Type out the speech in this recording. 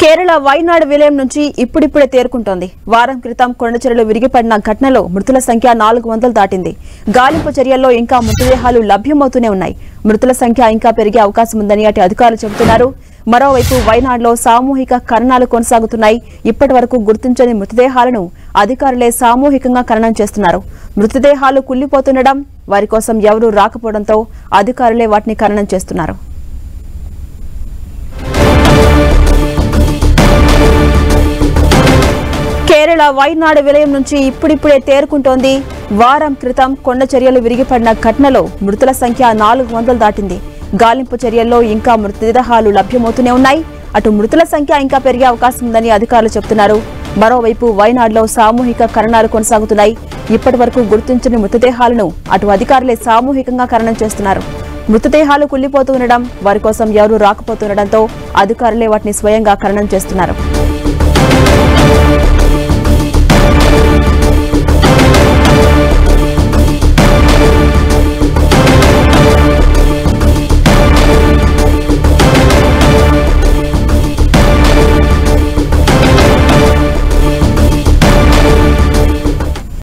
కేరళ వైనాడ్ విలయం నుంచి ఇప్పుడిప్పుడే తేరుకుంటోంది. వారం క్రితం కొండచెరలు విరిగిపడిన ఘటనలో మృతుల సంఖ్య 400 దాటింది. గాలింపు చర్యల్లో ఇంకా మృతదేహాలు లభ్యమవుతూనే ఉన్నాయి. మృతుల సంఖ్య ఇంకా పెరిగే అవకాశం ఉందని అటు అధికారులు చెబుతున్నారు. మరోవైపు వైనాడ్లో సామూహిక ఖననాలు కొనసాగుతున్నాయి. ఇప్పటి వరకు గుర్తించని మృతదేహాలను అధికారులే సామూహికంగా ఖననం చేస్తున్నారు. మృతదేహాలు కుళ్లిపోతుండడం, వారి కోసం ఎవరూ రాకపోవడంతో అధికారులే వాటిని ఖననం చేస్తున్నారు. కేరళ వైనాడ్ విలయం నుంచి ఇప్పుడిప్పుడే తేరుకుంటోంది. వారం క్రితం కొండ చర్యలు విరిగిపడిన ఘటనలో మృతుల సంఖ్య 400 దాటింది. గాలింపు చర్యల్లో ఇంకా మృతదేహాలు లభ్యమవుతూనే ఉన్నాయి. అటు మృతుల సంఖ్య ఇంకా పెరిగే అవకాశం ఉందని అధికారులు చెబుతున్నారు. మరోవైపు వైనాడ్లో సామూహిక ఖననాలు కొనసాగుతున్నాయి. ఇప్పటి వరకు గుర్తించని మృతదేహాలను అటు అధికారులే సామూహికంగా ఖననం చేస్తున్నారు. మృతదేహాలు కుళ్లిపోతూ ఉండడం, వారి కోసం ఎవరూ రాకపోతుండటంతో అధికారులే వాటిని స్వయంగా ఖననం చేస్తున్నారు.